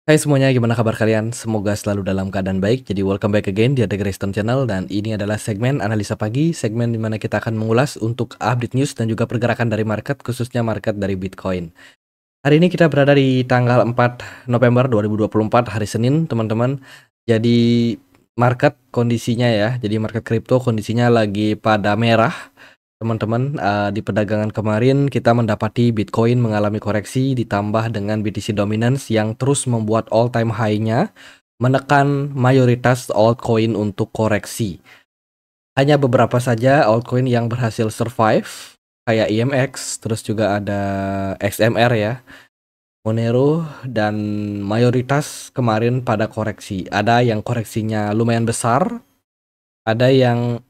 Hai semuanya, gimana kabar kalian? Semoga selalu dalam keadaan baik. Jadi welcome back again di The Greystone Channel, dan ini adalah segmen analisa pagi, segmen dimana kita akan mengulas untuk update news dan juga pergerakan dari market, khususnya market dari Bitcoin. Hari ini kita berada di tanggal 4 November 2024, hari Senin, teman-teman. Jadi market kondisinya ya, jadi market kripto kondisinya lagi pada merah. Teman-teman, di perdagangan kemarin kita mendapati Bitcoin mengalami koreksi ditambah dengan BTC Dominance yang terus membuat all time high-nya menekan mayoritas altcoin untuk koreksi. Hanya beberapa saja altcoin yang berhasil survive, kayak IMX, terus juga ada XMR ya, Monero, dan mayoritas kemarin pada koreksi. Ada yang koreksinya lumayan besar, ada yang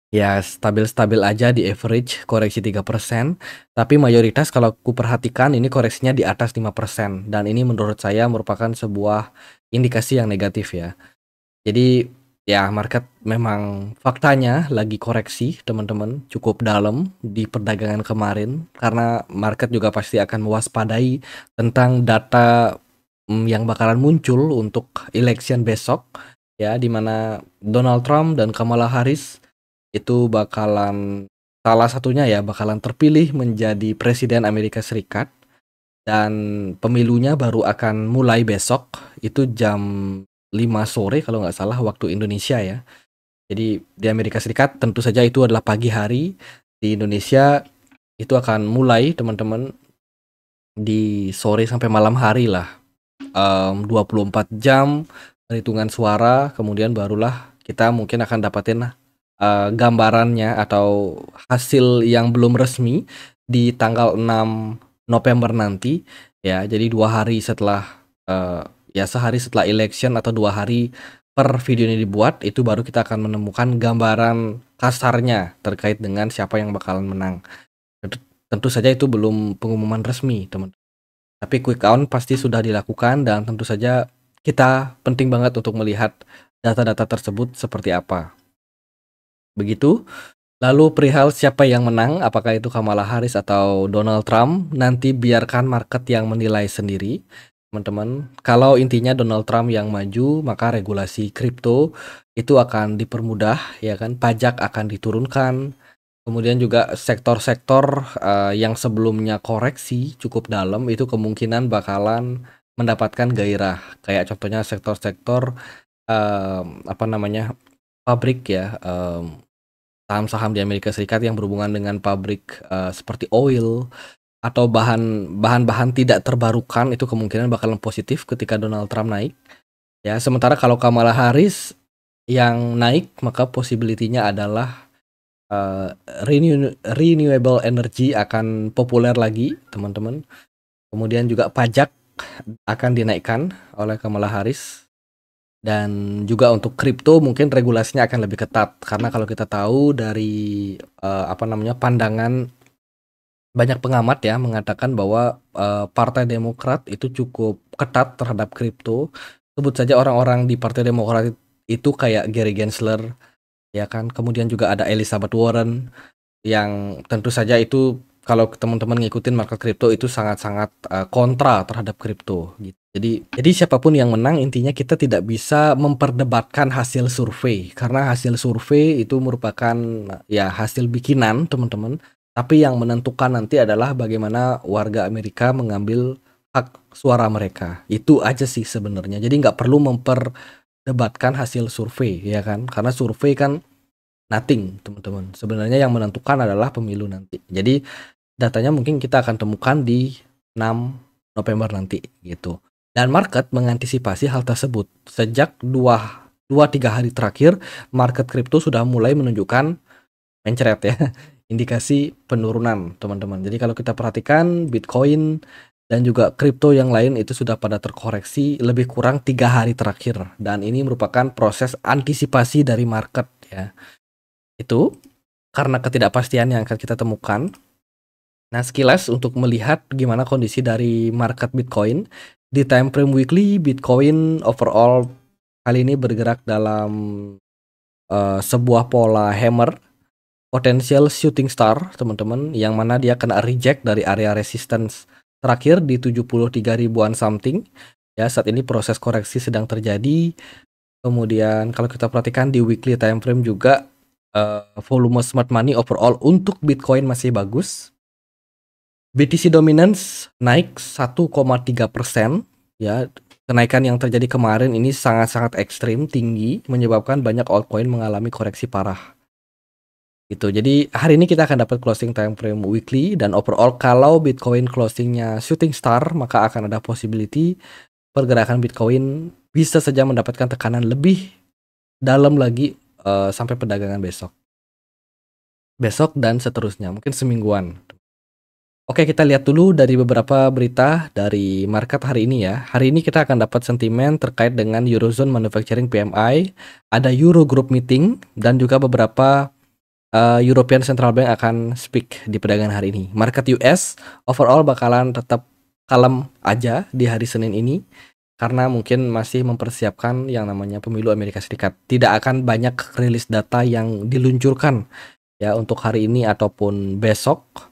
ya stabil-stabil aja di average koreksi 3%, tapi mayoritas kalau aku perhatikan ini koreksinya di atas 5%, dan ini menurut saya merupakan sebuah indikasi yang negatif ya. Jadi ya market memang faktanya lagi koreksi teman-teman, cukup dalam di perdagangan kemarin, karena market juga pasti akan mewaspadai tentang data yang bakalan muncul untuk election besok ya, dimana Donald Trump dan Kamala Harris itu bakalan salah satunya ya bakalan terpilih menjadi presiden Amerika Serikat, dan pemilunya baru akan mulai besok itu jam 5 sore kalau nggak salah waktu Indonesia ya. Jadi di Amerika Serikat tentu saja itu adalah pagi hari, di Indonesia itu akan mulai teman-teman di sore sampai malam hari lah, 24 jam perhitungan suara, kemudian barulah kita mungkin akan dapatin gambarannya atau hasil yang belum resmi di tanggal 6 November nanti ya. Jadi 2 hari setelah ya sehari setelah election atau 2 hari per video ini dibuat, itu baru kita akan menemukan gambaran kasarnya terkait dengan siapa yang bakalan menang. Tentu saja itu belum pengumuman resmi teman, tapi quick count pasti sudah dilakukan, dan tentu saja kita penting banget untuk melihat data-data tersebut seperti apa. Begitu. Lalu perihal siapa yang menang, apakah itu Kamala Harris atau Donald Trump, nanti biarkan market yang menilai sendiri, teman-teman. Kalau intinya Donald Trump yang maju, maka regulasi kripto itu akan dipermudah, ya kan? Pajak akan diturunkan. Kemudian juga sektor-sektor yang sebelumnya koreksi cukup dalam itu kemungkinan bakalan mendapatkan gairah. Kayak contohnya sektor-sektor apa namanya, pabrik ya. Saham-saham di Amerika Serikat yang berhubungan dengan pabrik seperti oil atau bahan-bahan tidak terbarukan itu kemungkinan bakalan positif ketika Donald Trump naik. Ya, sementara kalau Kamala Harris yang naik, maka possibility-nya adalah renewable energy akan populer lagi, teman-teman. Kemudian juga pajak akan dinaikkan oleh Kamala Harris. Dan juga untuk kripto mungkin regulasinya akan lebih ketat, karena kalau kita tahu dari pandangan banyak pengamat ya mengatakan bahwa Partai Demokrat itu cukup ketat terhadap kripto. Sebut saja orang-orang di Partai Demokrat itu kayak Gary Gensler ya kan, kemudian juga ada Elizabeth Warren yang tentu saja itu kalau teman-teman ngikutin market kripto itu sangat-sangat kontra terhadap kripto gitu. Jadi siapapun yang menang, intinya kita tidak bisa memperdebatkan hasil survei, karena hasil survei itu merupakan ya hasil bikinan teman-teman. Tapi yang menentukan nanti adalah bagaimana warga Amerika mengambil hak suara mereka. Itu aja sih sebenarnya. Jadi nggak perlu memperdebatkan hasil survei ya kan, karena survei kan nothing teman-teman. Sebenarnya yang menentukan adalah pemilu nanti. Jadi datanya mungkin kita akan temukan di 6 November nanti gitu. Dan market mengantisipasi hal tersebut. Sejak 2-3 hari terakhir, market kripto sudah mulai menunjukkan mencret ya, indikasi penurunan teman-teman. Jadi kalau kita perhatikan Bitcoin dan juga kripto yang lain itu sudah pada terkoreksi lebih kurang 3 hari terakhir. Dan ini merupakan proses antisipasi dari market ya. Itu karena ketidakpastian yang akan kita temukan. Nah, sekilas untuk melihat gimana kondisi dari market Bitcoin di time frame weekly, Bitcoin overall kali ini bergerak dalam sebuah pola hammer, potential shooting star teman-teman, yang mana dia kena reject dari area resistance terakhir di 73 ribuan something. Ya, saat ini proses koreksi sedang terjadi. Kemudian kalau kita perhatikan di weekly time frame juga volume smart money overall untuk Bitcoin masih bagus. BTC dominance naik 1,3%, ya. Kenaikan yang terjadi kemarin ini sangat-sangat ekstrim tinggi, menyebabkan banyak altcoin mengalami koreksi parah. Gitu. Jadi hari ini kita akan dapat closing time frame weekly, dan overall kalau Bitcoin closingnya shooting star, maka akan ada possibility pergerakan Bitcoin bisa saja mendapatkan tekanan lebih dalam lagi sampai perdagangan besok dan seterusnya, mungkin semingguan. Oke, kita lihat dulu dari beberapa berita dari market hari ini ya. Hari ini kita akan dapat sentimen terkait dengan Eurozone Manufacturing PMI, ada Eurogroup meeting, dan juga beberapa European Central Bank akan speak di perdagangan hari ini. Market US overall bakalan tetap kalem aja di hari Senin ini, karena mungkin masih mempersiapkan yang namanya pemilu Amerika Serikat. Tidak akan banyak rilis data yang diluncurkan ya untuk hari ini ataupun besok.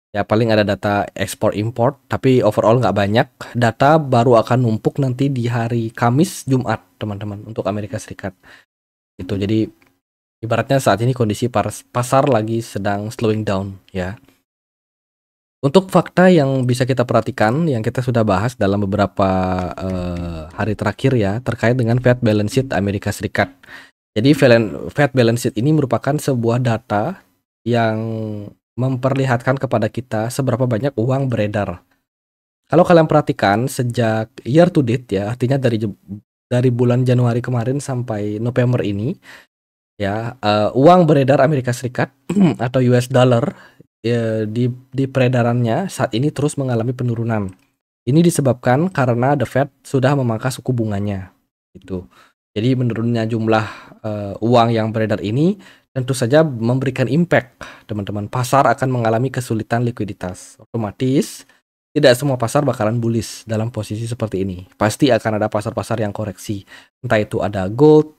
Ya paling ada data ekspor import, tapi overall nggak banyak. Data baru akan numpuk nanti di hari Kamis, Jumat, teman-teman, untuk Amerika Serikat. Itu jadi ibaratnya saat ini kondisi pasar lagi sedang slowing down ya. Untuk fakta yang bisa kita perhatikan, yang kita sudah bahas dalam beberapa hari terakhir ya, terkait dengan Fed balance sheet Amerika Serikat. Jadi Fed balance sheet ini merupakan sebuah data yang memperlihatkan kepada kita seberapa banyak uang beredar. Kalau kalian perhatikan sejak year to date ya, artinya dari bulan Januari kemarin sampai November ini ya, uang beredar Amerika Serikat atau US dollar ya, di peredarannya saat ini terus mengalami penurunan. Ini disebabkan karena The Fed sudah memangkas suku bunganya gitu. Jadi menurunnya jumlah uang yang beredar ini tentu saja memberikan impact, teman-teman. Pasar akan mengalami kesulitan likuiditas. Otomatis tidak semua pasar bakalan bullish dalam posisi seperti ini. Pasti akan ada pasar-pasar yang koreksi. Entah itu ada gold,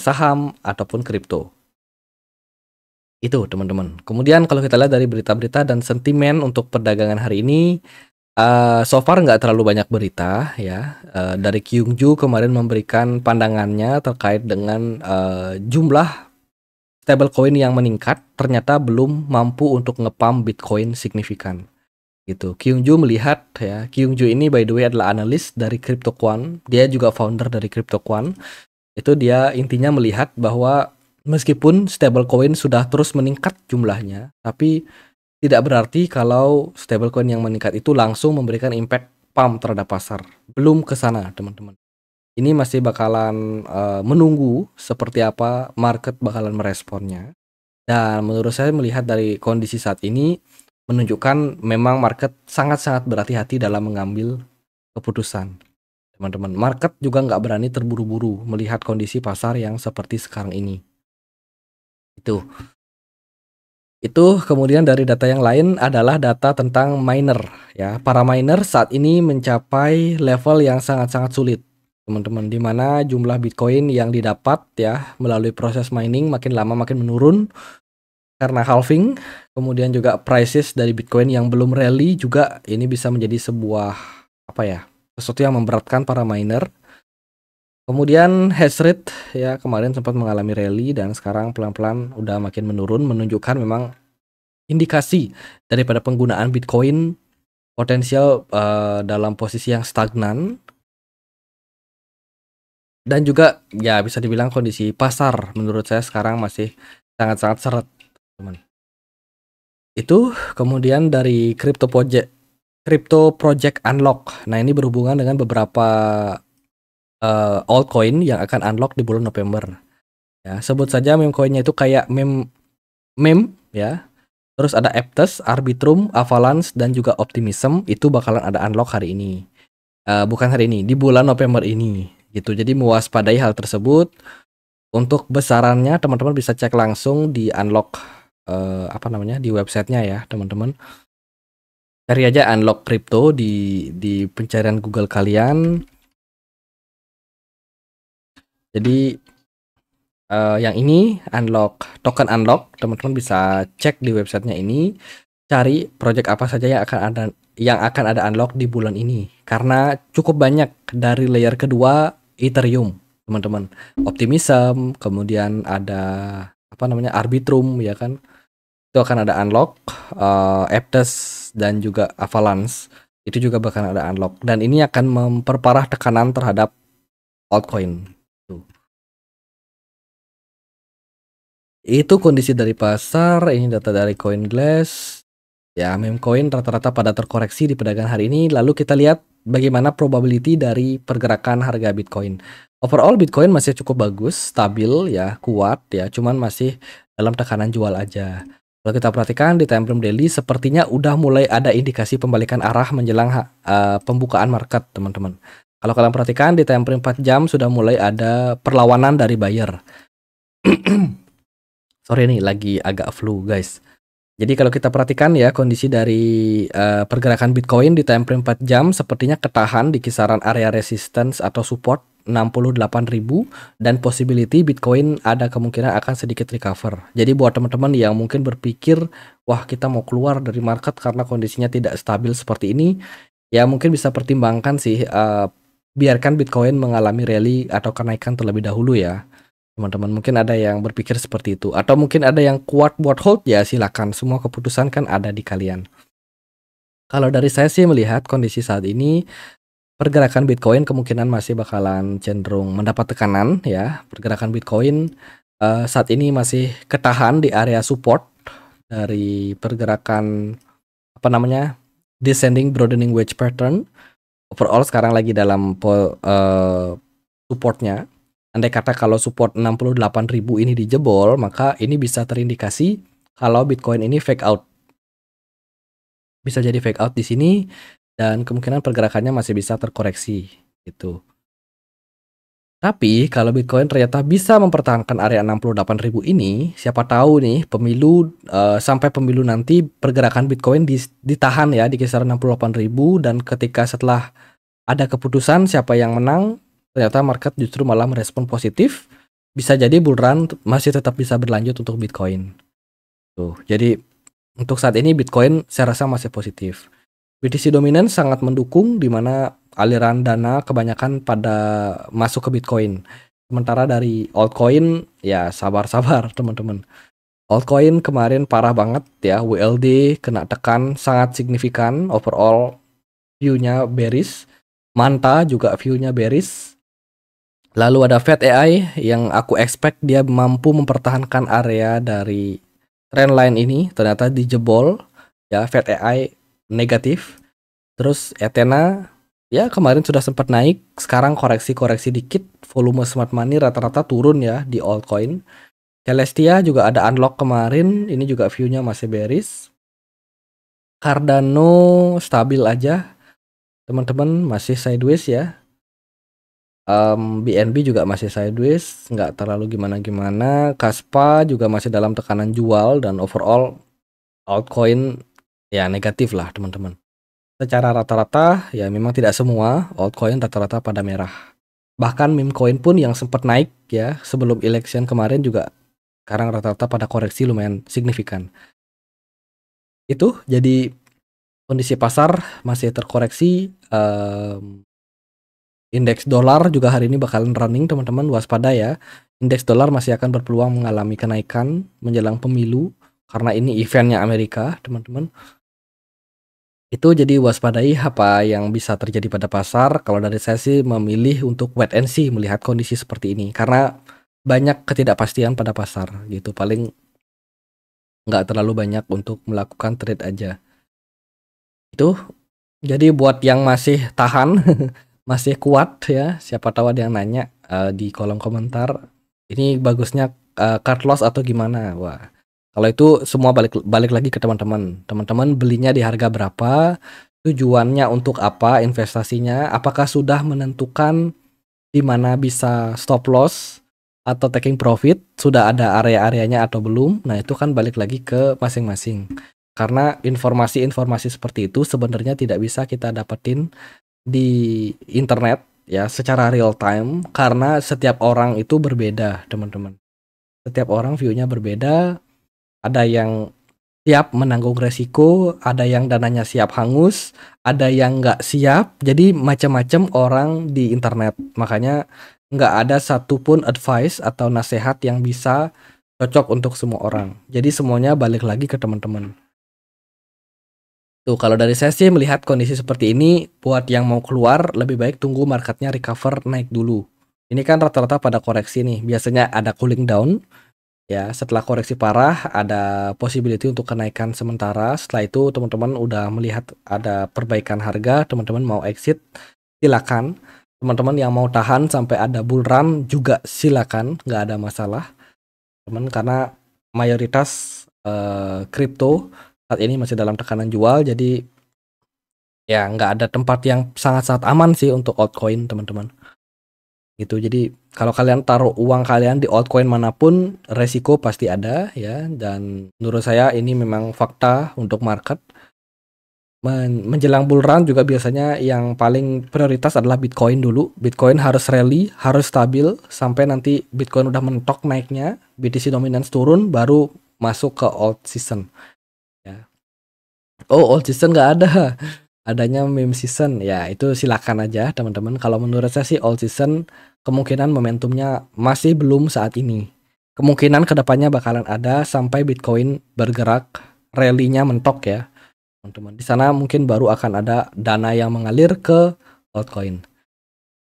saham, ataupun kripto. Itu teman-teman. Kemudian kalau kita lihat dari berita-berita dan sentimen untuk perdagangan hari ini, so far nggak terlalu banyak berita ya. Dari Kyungju kemarin memberikan pandangannya terkait dengan jumlah stablecoin yang meningkat ternyata belum mampu untuk ngepump Bitcoin signifikan. Gitu. Kyungju melihat ya, Kyungju ini by the way adalah analis dari CryptoQuant, dia juga founder dari CryptoQuant. Itu dia intinya melihat bahwa meskipun stablecoin sudah terus meningkat jumlahnya, tapi tidak berarti kalau stablecoin yang meningkat itu langsung memberikan impact pump terhadap pasar. Belum ke sana, teman-teman. Ini masih bakalan menunggu seperti apa market bakalan meresponnya. Dan menurut saya melihat dari kondisi saat ini menunjukkan memang market sangat-sangat berhati-hati dalam mengambil keputusan. Teman-teman, market juga nggak berani terburu-buru melihat kondisi pasar yang seperti sekarang ini. Itu kemudian dari data yang lain adalah data tentang miner ya. Para miner saat ini mencapai level yang sangat-sangat sulit, teman-teman, di mana jumlah Bitcoin yang didapat ya melalui proses mining makin lama makin menurun karena halving. Kemudian juga prices dari Bitcoin yang belum rally juga ini bisa menjadi sebuah sesuatu yang memberatkan para miner. Kemudian hash rate ya kemarin sempat mengalami rally dan sekarang pelan-pelan udah makin menurun, menunjukkan memang indikasi daripada penggunaan Bitcoin potensial dalam posisi yang stagnan. Dan juga ya bisa dibilang kondisi pasar menurut saya sekarang masih sangat-sangat seret, teman. Itu kemudian dari Crypto Project Unlock. Nah, ini berhubungan dengan beberapa altcoin yang akan unlock di bulan November. Ya, sebut saja meme coinnya itu kayak meme ya. Terus ada Aptos, Arbitrum, Avalanche, dan juga Optimism. Itu bakalan ada unlock hari ini. Bukan hari ini, di bulan November ini. Gitu. Jadi mewaspadai hal tersebut. Untuk besarannya teman-teman bisa cek langsung di unlock di websitenya ya, teman-teman. Cari aja unlock crypto di pencarian Google kalian. Jadi yang ini token unlock, teman-teman bisa cek di websitenya ini, cari project apa saja yang yang akan ada unlock di bulan ini. Karena cukup banyak dari layer kedua Ethereum, teman-teman. Optimism, kemudian ada apa namanya Arbitrum ya kan. Itu akan ada unlock, Aptos dan juga Avalanche. Itu juga bakal ada unlock dan ini akan memperparah tekanan terhadap altcoin. Itu kondisi dari pasar, ini data dari CoinGlass. Ya, meme coin rata-rata pada terkoreksi di perdagangan hari ini. Lalu kita lihat bagaimana probability dari pergerakan harga Bitcoin. Overall Bitcoin masih cukup bagus, stabil ya, kuat ya, cuman masih dalam tekanan jual aja. Kalau kita perhatikan di time frame daily sepertinya udah mulai ada indikasi pembalikan arah menjelang pembukaan market, teman-teman. Kalau kalian perhatikan di time frame 4 jam sudah mulai ada perlawanan dari buyer. Sorry nih, lagi agak flu guys. Jadi kalau kita perhatikan ya kondisi dari pergerakan Bitcoin di time frame 4 jam sepertinya ketahan di kisaran area resistance atau support 68.000 dan possibility Bitcoin ada kemungkinan akan sedikit recover. Jadi buat teman-teman yang mungkin berpikir wah kita mau keluar dari market karena kondisinya tidak stabil seperti ini, ya mungkin bisa pertimbangkan sih biarkan Bitcoin mengalami rally atau kenaikan terlebih dahulu ya. Teman-teman mungkin ada yang berpikir seperti itu atau mungkin ada yang kuat buat hold ya silakan, semua keputusan kan ada di kalian. Kalau dari saya sih melihat kondisi saat ini pergerakan Bitcoin kemungkinan masih bakalan cenderung mendapat tekanan ya. Pergerakan Bitcoin saat ini masih ketahan di area support dari pergerakan apa namanya descending broadening wedge pattern. Overall sekarang lagi dalam supportnya. Andai kata kalau support 68.000 ini dijebol, maka ini bisa terindikasi kalau Bitcoin ini fake out. Bisa jadi fake out di sini dan kemungkinan pergerakannya masih bisa terkoreksi gitu. Tapi kalau Bitcoin ternyata bisa mempertahankan area 68.000 ini, siapa tahu nih pemilu sampai pemilu nanti pergerakan Bitcoin ditahan ya di kisaran 68.000 dan ketika setelah ada keputusan siapa yang menang, ternyata market justru malah merespon positif, bisa jadi bull run masih tetap bisa berlanjut untuk Bitcoin. Tuh, jadi untuk saat ini Bitcoin saya rasa masih positif. BTC dominan sangat mendukung di mana aliran dana kebanyakan pada masuk ke Bitcoin. Sementara dari altcoin ya sabar-sabar teman-teman. Altcoin kemarin parah banget ya, WLD kena tekan sangat signifikan, overall view-nya bearish. Manta juga view-nya bearish. Lalu ada Fed AI yang aku expect dia mampu mempertahankan area dari trendline ini, ternyata dijebol ya, Fed AI negatif. Terus Ethena ya kemarin sudah sempat naik, sekarang koreksi-koreksi dikit, volume smart money rata-rata turun ya di altcoin. Celestia juga ada unlock kemarin, ini juga view-nya masih bearish. Cardano stabil aja, teman-teman, masih sideways ya. BNB juga masih sideways, nggak terlalu gimana-gimana. Kaspa juga masih dalam tekanan jual dan overall altcoin ya negatif lah teman-teman. Secara rata-rata ya memang tidak semua altcoin rata-rata pada merah. Bahkan meme coin pun yang sempat naik ya sebelum election kemarin juga sekarang rata-rata pada koreksi lumayan signifikan. Itu jadi kondisi pasar masih terkoreksi. Indeks dolar juga hari ini bakalan running teman-teman, waspada ya. Indeks dolar masih akan berpeluang mengalami kenaikan menjelang pemilu karena ini eventnya Amerika teman-teman. Itu jadi waspadai apa yang bisa terjadi pada pasar. Kalau dari saya sih memilih untuk wait and see melihat kondisi seperti ini karena banyak ketidakpastian pada pasar gitu. Paling nggak terlalu banyak untuk melakukan trade aja. Itu jadi buat yang masih tahan masih kuat ya, siapa tahu ada yang nanya di kolom komentar ini bagusnya cut loss atau gimana. Wah, kalau itu semua balik lagi ke teman-teman belinya di harga berapa, tujuannya untuk apa, investasinya apakah sudah menentukan di mana bisa stop loss atau taking profit, sudah ada area-areanya atau belum. Nah itu kan balik lagi ke masing-masing karena informasi-informasi seperti itu sebenarnya tidak bisa kita dapetin di internet ya secara real time karena setiap orang itu berbeda teman-teman. Setiap orang view-nya berbeda. Ada yang siap menanggung resiko, ada yang dananya siap hangus, ada yang nggak siap, jadi macam-macam orang di internet. Makanya nggak ada satupun advice atau nasihat yang bisa cocok untuk semua orang. Jadi semuanya balik lagi ke teman-teman. Tuh, kalau dari saya sih melihat kondisi seperti ini, buat yang mau keluar lebih baik tunggu marketnya recover naik dulu. Ini kan rata-rata pada koreksi nih, biasanya ada cooling down. Ya, setelah koreksi parah ada possibility untuk kenaikan sementara. Setelah itu teman-teman udah melihat ada perbaikan harga, teman-teman mau exit, silakan. Teman-teman yang mau tahan sampai ada bull run juga silakan, nggak ada masalah. Teman, karena mayoritas kripto saat ini masih dalam tekanan jual, jadi ya nggak ada tempat yang sangat-sangat aman sih untuk altcoin, teman-teman. Gitu. Jadi kalau kalian taruh uang kalian di altcoin manapun, resiko pasti ada ya. Dan menurut saya ini memang fakta untuk market. Menjelang bull run juga biasanya yang paling prioritas adalah Bitcoin dulu. Bitcoin harus rally, harus stabil sampai nanti Bitcoin udah mentok naiknya, BTC dominance turun, baru masuk ke alt season. Ya. Oh, alt season nggak ada. Adanya meme season, ya itu silakan aja teman-teman. Kalau menurut saya sih all season kemungkinan momentumnya masih belum saat ini. Kemungkinan kedepannya bakalan ada sampai Bitcoin bergerak, rally-nya mentok ya teman-teman. Di sana mungkin baru akan ada dana yang mengalir ke altcoin.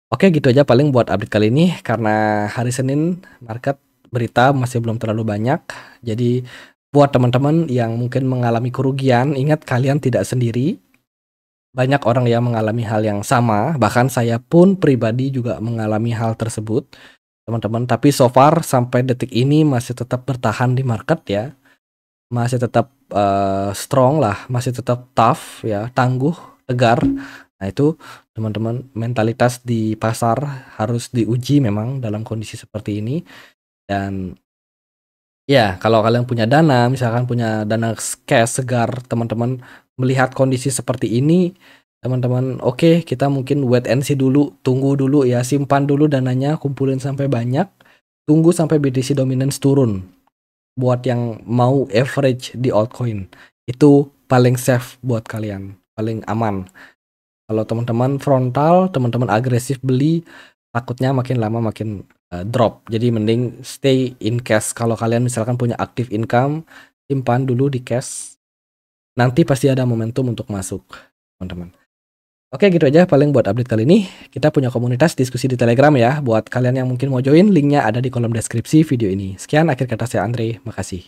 Oke, gitu aja paling buat update kali ini, karena hari Senin market berita masih belum terlalu banyak. Jadi buat teman-teman yang mungkin mengalami kerugian, ingat kalian tidak sendiri. Banyak orang yang mengalami hal yang sama, bahkan saya pun pribadi juga mengalami hal tersebut, teman-teman. Tapi so far sampai detik ini masih tetap bertahan di market ya, masih tetap strong lah, masih tetap tough ya, tangguh, tegar. Nah itu teman-teman, mentalitas di pasar harus diuji memang dalam kondisi seperti ini. Dan ya, kalau kalian punya dana, misalkan punya dana cash segar, teman-teman melihat kondisi seperti ini, teman-teman, oke, kita mungkin wait and see dulu, tunggu dulu ya, simpan dulu dananya, kumpulin sampai banyak, tunggu sampai BTC dominance turun. Buat yang mau average di altcoin, itu paling safe buat kalian, paling aman. Kalau teman-teman frontal, teman-teman agresif beli, takutnya makin lama makin drop. Jadi mending stay in cash. Kalau kalian misalkan punya active income, simpan dulu di cash. Nanti pasti ada momentum untuk masuk, teman-teman. Oke, gitu aja paling buat update kali ini. Kita punya komunitas diskusi di Telegram ya. Buat kalian yang mungkin mau join, linknya ada di kolom deskripsi video ini. Sekian, akhir kata saya Andre. Makasih.